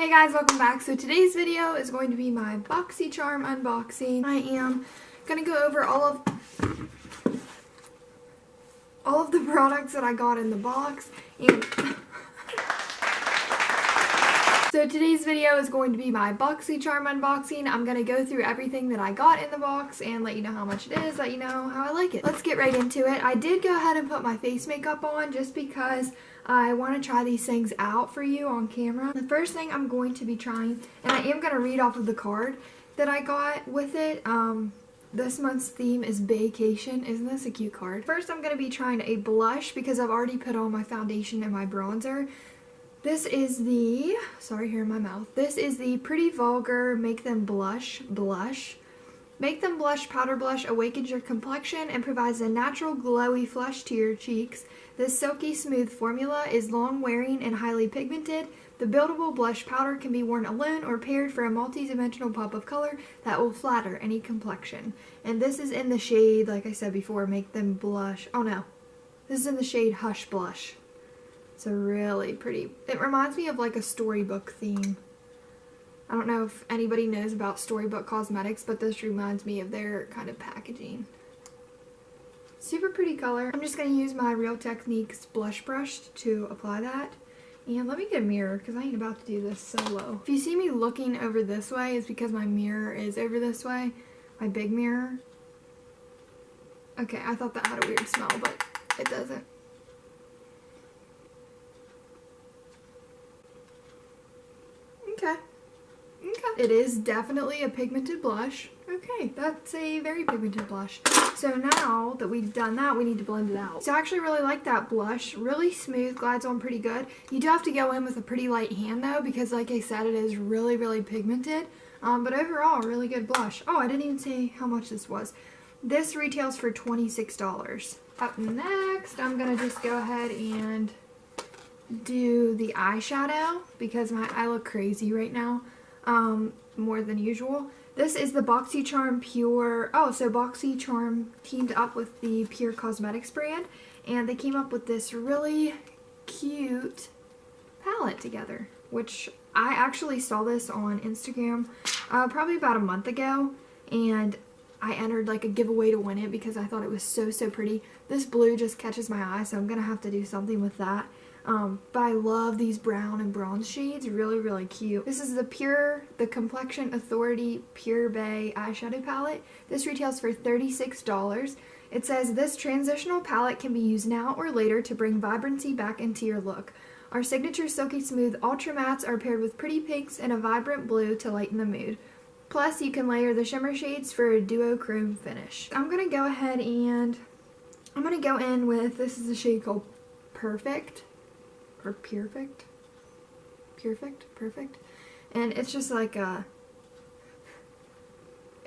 Hey guys, welcome back. So today's video is going to be my Boxycharm unboxing. I am going to go over all of the products that I got in the box. And so today's video is going to be my Boxycharm unboxing. I'm going to go through everything that I got in the box and let you know how much it is, let you know how I like it. Let's get right into it. I did go ahead and put my face makeup on just because I want to try these things out for you on camera. The first thing I'm going to be trying, and I am going to read off of the card that I got with it. This month's theme is vacation. Isn't this a cute card? First, I'm going to be trying a blush because I've already put on my foundation and my bronzer. This is the, sorry, here in my mouth. This is the Pretty Vulgar Make Them Blush blush. Make Them Blush Powder Blush awakens your complexion and provides a natural glowy flush to your cheeks. This silky smooth formula is long wearing and highly pigmented. The buildable blush powder can be worn alone or paired for a multi-dimensional pop of color that will flatter any complexion. And this is in the shade, like I said before, Make Them Blush. Oh no, this is in the shade Hush Blush. It's a really pretty, it reminds me of like a storybook theme. I don't know if anybody knows about Storybook Cosmetics, but this reminds me of their kind of packaging. Super pretty color. I'm just going to use my Real Techniques blush brush to apply that. And let me get a mirror because I ain't about to do this solo. If you see me looking over this way, it's because my mirror is over this way. My big mirror. Okay, I thought that had a weird smell, but it doesn't. Okay. It is definitely a pigmented blush. Okay, that's a very pigmented blush. So now that we've done that, we need to blend it out. So I actually really like that blush. Really smooth, glides on pretty good. You do have to go in with a pretty light hand though, because like I said, it is really, really pigmented. But overall, really good blush. Oh, I didn't even say how much this was. This retails for $26. Up next, I'm going to just go ahead and do the eyeshadow because I look crazy right now. More than usual. This is the Boxycharm Pure. Oh, so Boxycharm teamed up with the Pure Cosmetics brand, and they came up with this really cute palette together, which I actually saw this on Instagram probably about a month ago, and I entered like a giveaway to win it because I thought it was so pretty. This blue just catches my eye, so I'm gonna have to do something with that. But I love these brown and bronze shades. Really cute. This is the Complexion Authority Pure Bay eyeshadow palette. This retails for $36. It says this transitional palette can be used now or later to bring vibrancy back into your look. Our signature silky smooth ultra mattes are paired with pretty pinks and a vibrant blue to lighten the mood. Plus, you can layer the shimmer shades for a duochrome finish. I'm gonna go ahead and I'm gonna go in with, this is a shade called Perfect. Or Perfect, and it's just like a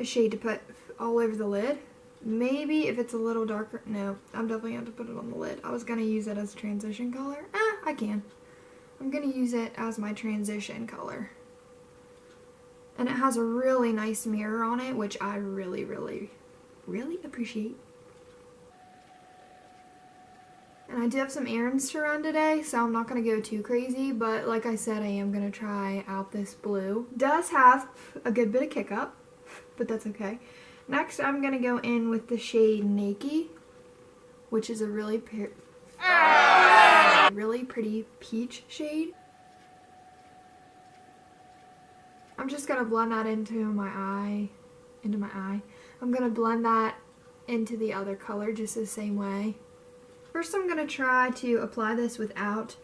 shade to put all over the lid. Maybe if it's a little darker, no, I'm definitely going to put it on the lid. I was going to use it as a transition color. I can. I'm going to use it as my transition color. And it has a really nice mirror on it, which I really appreciate. And I do have some errands to run today, so I'm not going to go too crazy, but like I said, I am going to try out this blue. Does have a good bit of kick up, but that's okay. Next, I'm going to go in with the shade Naked, which is a really pretty peach shade. I'm just going to blend that into my eye. I'm going to blend that into the other color just the same way. First, I'm going to try to apply this without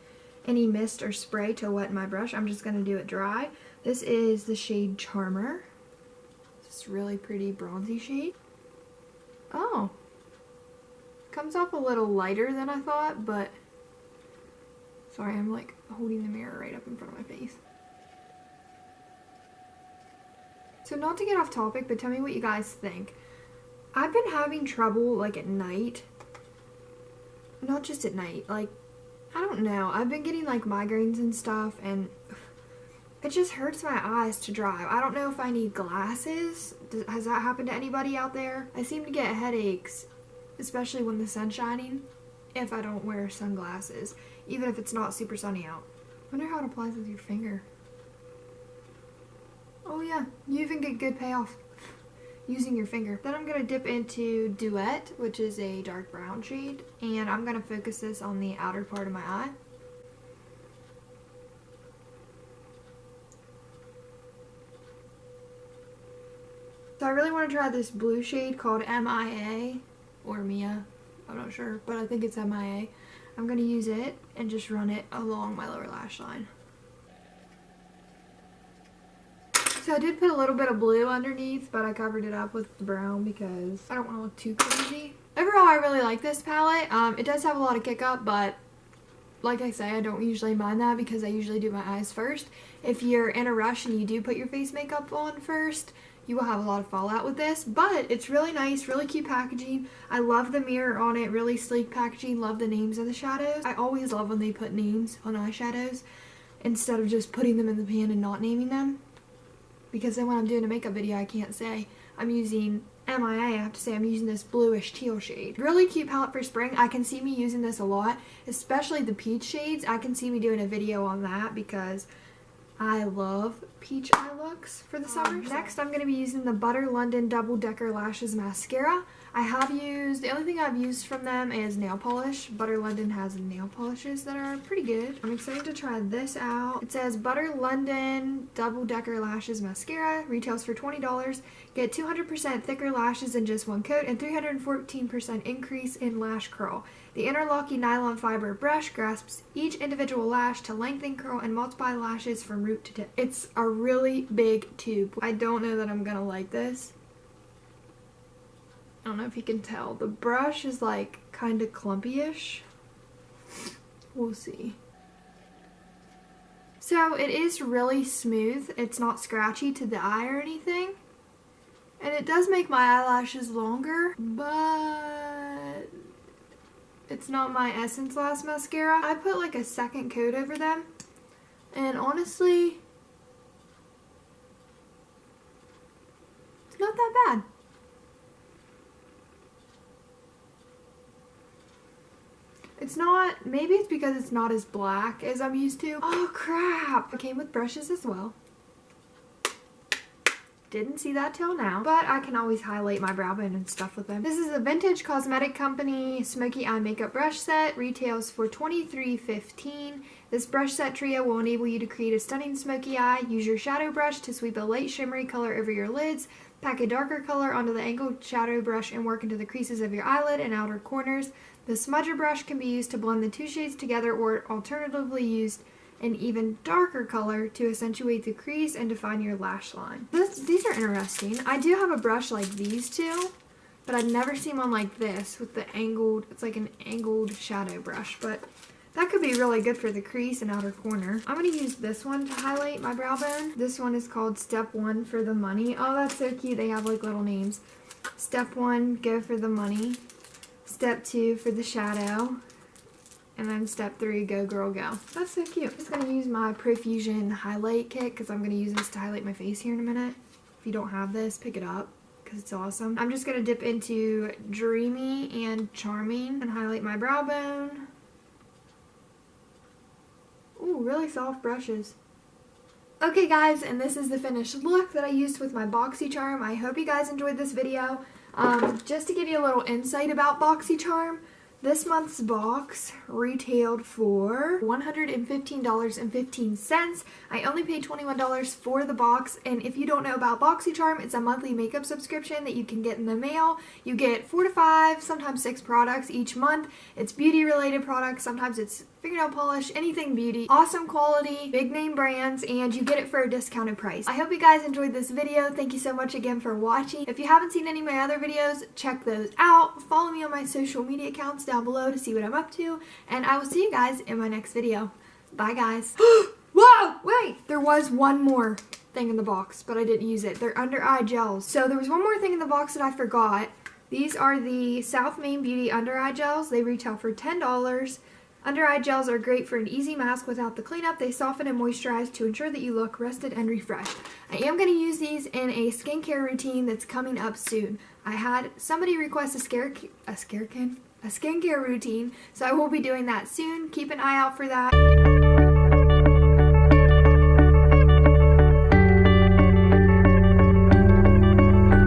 any mist or spray to wet my brush. I'm just going to do it dry. This is the shade Charmer. This really pretty bronzy shade. Oh. Comes off a little lighter than I thought, but sorry, I'm like holding the mirror right up in front of my face. So not to get off topic, but tell me what you guys think. I've been having trouble like at night. Not just at night, like, I don't know. I've been getting like migraines and stuff, and it just hurts my eyes to drive. I don't know if I need glasses. Has that happened to anybody out there? I seem to get headaches, especially when the sun's shining, if I don't wear sunglasses, even if it's not super sunny out. I wonder how it applies with your finger. Oh yeah, you even get good payoff using your finger. Then I'm going to dip into Duet, which is a dark brown shade, and I'm going to focus this on the outer part of my eye. So I really want to try this blue shade called MIA, or Mia, I'm not sure, but I think it's MIA. I'm going to use it and just run it along my lower lash line. So I did put a little bit of blue underneath, but I covered it up with the brown because I don't want to look too crazy. Overall, I really like this palette. It does have a lot of kick up, but like I say, I don't usually mind that because I usually do my eyes first. If you're in a rush and you do put your face makeup on first, you will have a lot of fallout with this, but it's really nice, really cute packaging. I love the mirror on it, really sleek packaging, love the names of the shadows. I always love when they put names on eyeshadows instead of just putting them in the pan and not naming them. Because then when I'm doing a makeup video, I can't say I'm using MIA, I have to say I'm using this bluish teal shade. Really cute palette for spring. I can see me using this a lot, especially the peach shades. I can see me doing a video on that because I love peach eye looks for the summer. Next, I'm going to be using the Butter London Double Decker Lashes Mascara. I have used, the only thing I've used from them is nail polish. Butter London has nail polishes that are pretty good. I'm excited to try this out. It says Butter London Double Decker Lashes Mascara. Retails for $20. Get 200% thicker lashes in just one coat and 314% increase in lash curl. The interlocking nylon fiber brush grasps each individual lash to lengthen, curl, and multiply lashes from root to tip. It's a really big tube. I don't know that I'm gonna like this. I don't know if you can tell. The brush is like kind of clumpy-ish. We'll see. So it is really smooth. It's not scratchy to the eye or anything. And it does make my eyelashes longer, but it's not my Essence Lash mascara. I put like a second coat over them. And honestly, it's not that bad. It's not, maybe it's because it's not as black as I'm used to. Oh crap! It came with brushes as well. Didn't see that till now, but I can always highlight my brow bone and stuff with them. This is a Vintage Cosmetic Company Smoky Eye Makeup Brush Set. Retails for $23.15. This brush set trio will enable you to create a stunning smoky eye. Use your shadow brush to sweep a light shimmery color over your lids. Pack a darker color onto the angled shadow brush and work into the creases of your eyelid and outer corners. The smudger brush can be used to blend the two shades together or alternatively used an even darker color to accentuate the crease and define your lash line. These are interesting. I do have a brush like these two, but I've never seen one like this with the angled, it's like an angled shadow brush, but that could be really good for the crease and outer corner. I'm going to use this one to highlight my brow bone. This one is called Step 1 for the money. Oh, that's so cute. They have like little names. Step 1, go for the money. Step 2 for the shadow. And then step 3, go girl go. That's so cute. I'm just going to use my Profusion highlight kit because I'm going to use this to highlight my face here in a minute. If you don't have this, pick it up because it's awesome. I'm just going to dip into Dreamy and Charming and highlight my brow bone. Ooh, really soft brushes. Okay guys, and this is the finished look that I used with my Boxycharm. I hope you guys enjoyed this video. Just to give you a little insight about Boxycharm, this month's box retailed for $115.15. I only paid $21 for the box, and if you don't know about Boxycharm, it's a monthly makeup subscription that you can get in the mail. You get 4 to 5, sometimes 6 products each month. It's beauty related products, sometimes it's fingernail polish, anything beauty. Awesome quality, big name brands, and you get it for a discounted price. I hope you guys enjoyed this video. Thank you so much again for watching. If you haven't seen any of my other videos, check those out. Follow me on my social media accounts down below to see what I'm up to, and I will see you guys in my next video. Bye guys. Whoa! Wait! There was one more thing in the box, but I didn't use it. They're under eye gels. So there was one more thing in the box that I forgot. These are the South Main Beauty under eye gels. They retail for $10. Under eye gels are great for an easy mask without the cleanup. They soften and moisturize to ensure that you look rested and refreshed. I am going to use these in a skincare routine that's coming up soon. I had somebody request a skincare routine, so I will be doing that soon. Keep an eye out for that.